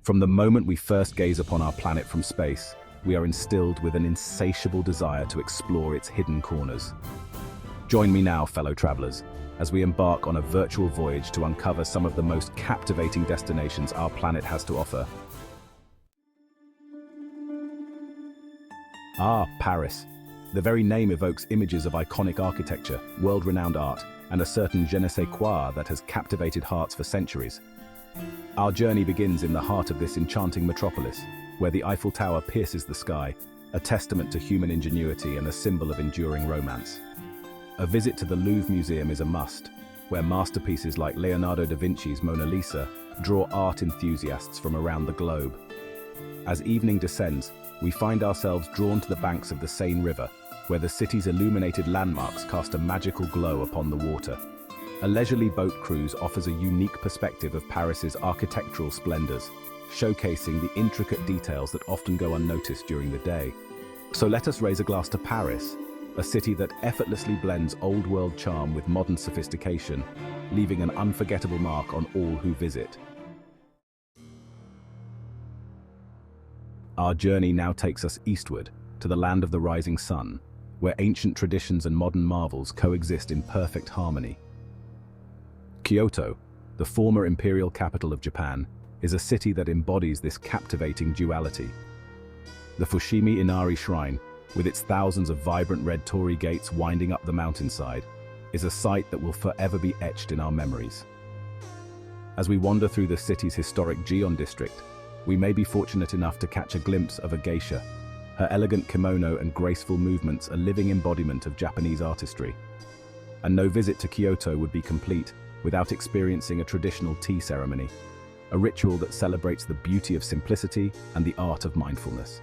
From the moment we first gaze upon our planet from space, we are instilled with an insatiable desire to explore its hidden corners. Join me now, fellow travelers, as we embark on a virtual voyage to uncover some of the most captivating destinations our planet has to offer. Ah, Paris. The very name evokes images of iconic architecture, world-renowned art, and a certain je ne sais quoi that has captivated hearts for centuries. Our journey begins in the heart of this enchanting metropolis, where the Eiffel Tower pierces the sky, a testament to human ingenuity and a symbol of enduring romance. A visit to the Louvre Museum is a must, where masterpieces like Leonardo da Vinci's Mona Lisa draw art enthusiasts from around the globe. As evening descends, we find ourselves drawn to the banks of the Seine River, where the city's illuminated landmarks cast a magical glow upon the water. A leisurely boat cruise offers a unique perspective of Paris's architectural splendors, showcasing the intricate details that often go unnoticed during the day. So let us raise a glass to Paris, a city that effortlessly blends old-world charm with modern sophistication, leaving an unforgettable mark on all who visit. Our journey now takes us eastward, to the land of the rising sun, where ancient traditions and modern marvels coexist in perfect harmony. Kyoto, the former imperial capital of Japan, is a city that embodies this captivating duality. The Fushimi Inari Shrine, with its thousands of vibrant red torii gates winding up the mountainside, is a sight that will forever be etched in our memories. As we wander through the city's historic Gion district, we may be fortunate enough to catch a glimpse of a geisha, her elegant kimono and graceful movements a living embodiment of Japanese artistry. And no visit to Kyoto would be complete without experiencing a traditional tea ceremony, a ritual that celebrates the beauty of simplicity and the art of mindfulness.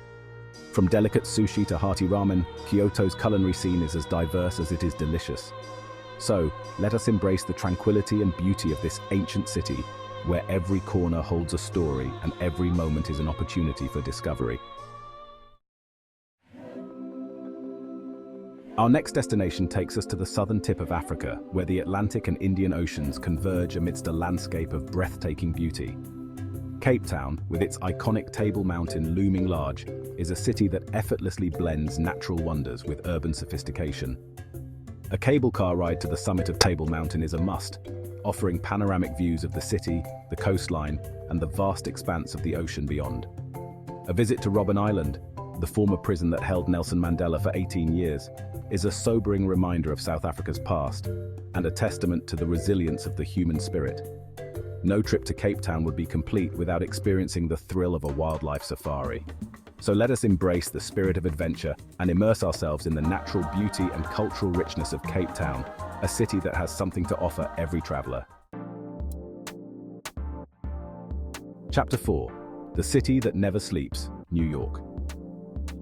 From delicate sushi to hearty ramen, Kyoto's culinary scene is as diverse as it is delicious. So, let us embrace the tranquility and beauty of this ancient city, where every corner holds a story and every moment is an opportunity for discovery. Our next destination takes us to the southern tip of Africa, where the Atlantic and Indian Oceans converge amidst a landscape of breathtaking beauty. Cape Town, with its iconic Table Mountain looming large, is a city that effortlessly blends natural wonders with urban sophistication. A cable car ride to the summit of Table Mountain is a must, offering panoramic views of the city, the coastline, and the vast expanse of the ocean beyond. A visit to Robben Island, the former prison that held Nelson Mandela for 18 years, is a sobering reminder of South Africa's past and a testament to the resilience of the human spirit. No trip to Cape Town would be complete without experiencing the thrill of a wildlife safari. So let us embrace the spirit of adventure and immerse ourselves in the natural beauty and cultural richness of Cape Town, a city that has something to offer every traveler. Chapter 4. The City That Never Sleeps, New York.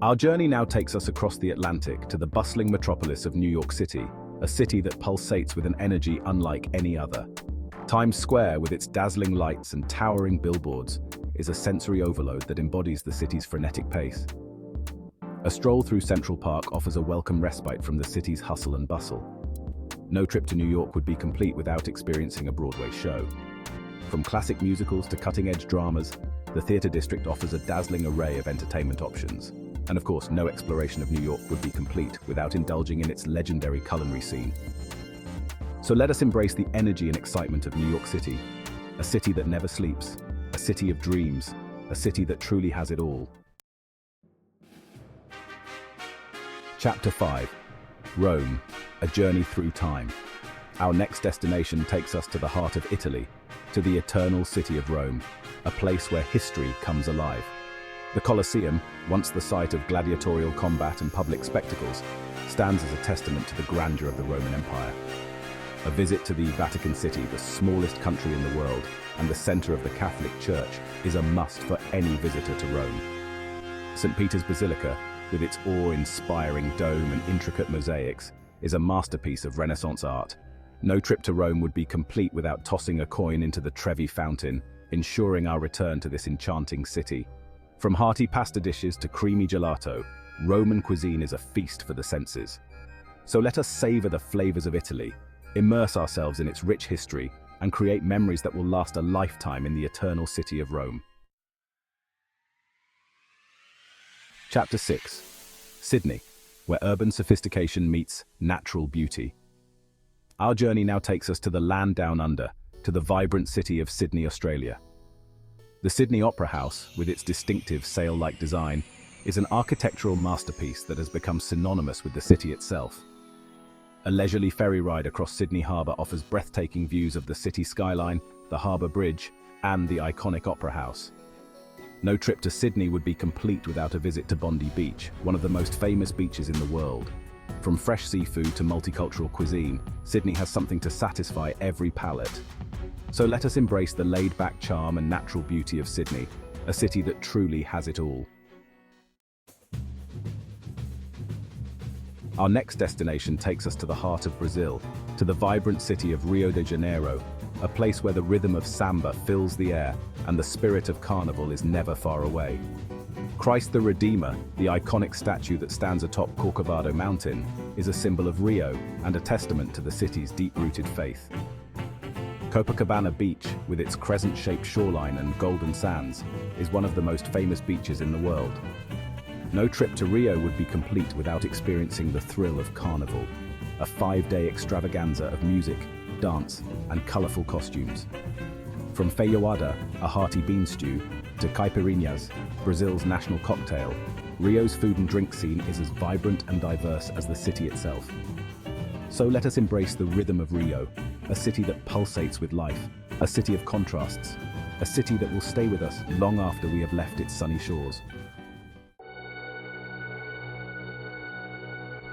Our journey now takes us across the Atlantic to the bustling metropolis of New York City, a city that pulsates with an energy unlike any other. Times Square, with its dazzling lights and towering billboards, is a sensory overload that embodies the city's frenetic pace. A stroll through Central Park offers a welcome respite from the city's hustle and bustle. No trip to New York would be complete without experiencing a Broadway show. From classic musicals to cutting-edge dramas, the theater district offers a dazzling array of entertainment options. And of course, no exploration of New York would be complete without indulging in its legendary culinary scene. So let us embrace the energy and excitement of New York City, a city that never sleeps, a city of dreams, a city that truly has it all. Chapter 5. Rome, a journey through time. Our next destination takes us to the heart of Italy, to the eternal city of Rome, a place where history comes alive. The Colosseum, once the site of gladiatorial combat and public spectacles, stands as a testament to the grandeur of the Roman Empire. A visit to the Vatican City, the smallest country in the world and the center of the Catholic Church, is a must for any visitor to Rome. St. Peter's Basilica, with its awe-inspiring dome and intricate mosaics, is a masterpiece of Renaissance art. No trip to Rome would be complete without tossing a coin into the Trevi Fountain, ensuring our return to this enchanting city. From hearty pasta dishes to creamy gelato, Roman cuisine is a feast for the senses. So let us savor the flavors of Italy, immerse ourselves in its rich history, and create memories that will last a lifetime in the eternal city of Rome. Chapter 6. Sydney, where urban sophistication meets natural beauty. Our journey now takes us to the land down under, to the vibrant city of Sydney, Australia. The Sydney Opera House, with its distinctive sail-like design, is an architectural masterpiece that has become synonymous with the city itself. A leisurely ferry ride across Sydney Harbour offers breathtaking views of the city skyline, the Harbour Bridge, and the iconic Opera House. No trip to Sydney would be complete without a visit to Bondi Beach, one of the most famous beaches in the world. From fresh seafood to multicultural cuisine, Sydney has something to satisfy every palate. So let us embrace the laid-back charm and natural beauty of Sydney, a city that truly has it all. Our next destination takes us to the heart of Brazil, to the vibrant city of Rio de Janeiro, a place where the rhythm of samba fills the air and the spirit of carnival is never far away. Christ the Redeemer, the iconic statue that stands atop Corcovado Mountain, is a symbol of Rio and a testament to the city's deep-rooted faith. Copacabana Beach, with its crescent-shaped shoreline and golden sands, is one of the most famous beaches in the world. No trip to Rio would be complete without experiencing the thrill of Carnival, a 5-day extravaganza of music, dance, and colorful costumes. From feijoada, a hearty bean stew, to caipirinhas, Brazil's national cocktail, Rio's food and drink scene is as vibrant and diverse as the city itself. So let us embrace the rhythm of Rio, a city that pulsates with life, a city of contrasts, a city that will stay with us long after we have left its sunny shores.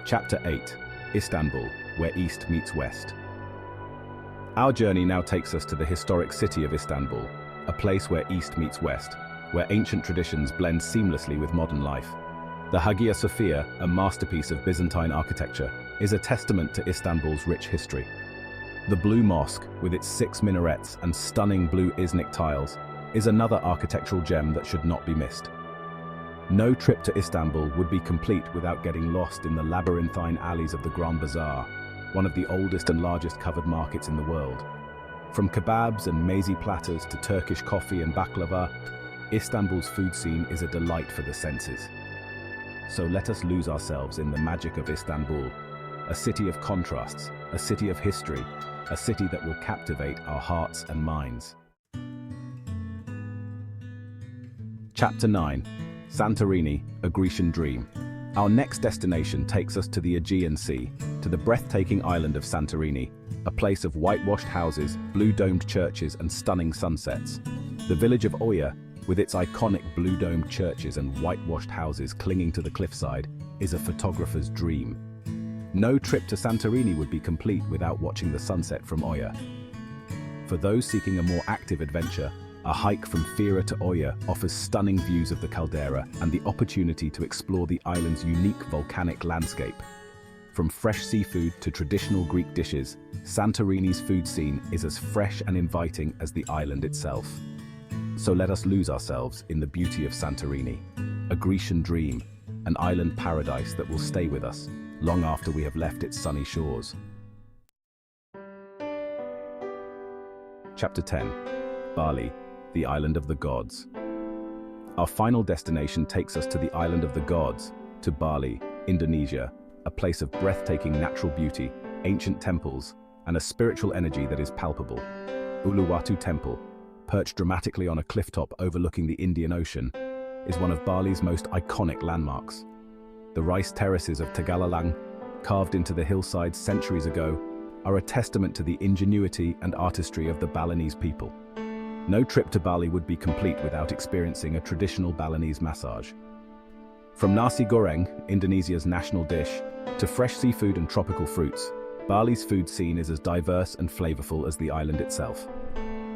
Chapter 8. Istanbul, where East meets West. Our journey now takes us to the historic city of Istanbul, a place where East meets West, where ancient traditions blend seamlessly with modern life. The Hagia Sophia, a masterpiece of Byzantine architecture, is a testament to Istanbul's rich history. The Blue Mosque, with its 6 minarets and stunning blue Iznik tiles, is another architectural gem that should not be missed. No trip to Istanbul would be complete without getting lost in the labyrinthine alleys of the Grand Bazaar, one of the oldest and largest covered markets in the world. From kebabs and meze platters to Turkish coffee and baklava, Istanbul's food scene is a delight for the senses. So let us lose ourselves in the magic of Istanbul, a city of contrasts, a city of history, a city that will captivate our hearts and minds. Chapter 9. Santorini, a Grecian dream. Our next destination takes us to the Aegean Sea, to the breathtaking island of Santorini, a place of whitewashed houses, blue-domed churches, and stunning sunsets. The village of Oia, with its iconic blue-domed churches and whitewashed houses clinging to the cliffside, is a photographer's dream. No trip to Santorini would be complete without watching the sunset from Oia. For those seeking a more active adventure, a hike from Fira to Oia offers stunning views of the caldera and the opportunity to explore the island's unique volcanic landscape. From fresh seafood to traditional Greek dishes, Santorini's food scene is as fresh and inviting as the island itself. So let us lose ourselves in the beauty of Santorini, a Grecian dream, an island paradise that will stay with us long after we have left its sunny shores. Chapter 10. Bali, the Island of the Gods. Our final destination takes us to the Island of the Gods, to Bali, Indonesia, a place of breathtaking natural beauty, ancient temples, and a spiritual energy that is palpable. Uluwatu Temple, perched dramatically on a clifftop overlooking the Indian Ocean, is one of Bali's most iconic landmarks. The rice terraces of Tegalalang, carved into the hillsides centuries ago, are a testament to the ingenuity and artistry of the Balinese people. No trip to Bali would be complete without experiencing a traditional Balinese massage. From nasi goreng, Indonesia's national dish, to fresh seafood and tropical fruits, Bali's food scene is as diverse and flavorful as the island itself.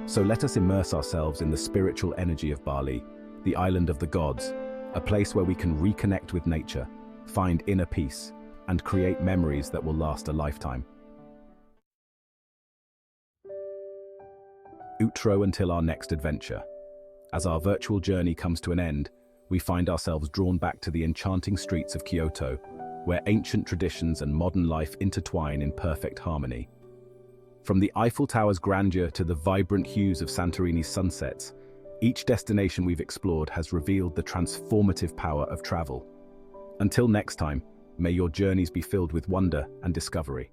So let us immerse ourselves in the spiritual energy of Bali, the Island of the Gods, a place where we can reconnect with nature, find inner peace, and create memories that will last a lifetime. Outro until our next adventure. As our virtual journey comes to an end, we find ourselves drawn back to the enchanting streets of Kyoto, where ancient traditions and modern life intertwine in perfect harmony. From the Eiffel Tower's grandeur to the vibrant hues of Santorini's sunsets, Each destination we've explored has revealed the transformative power of travel. Until next time, may your journeys be filled with wonder and discovery.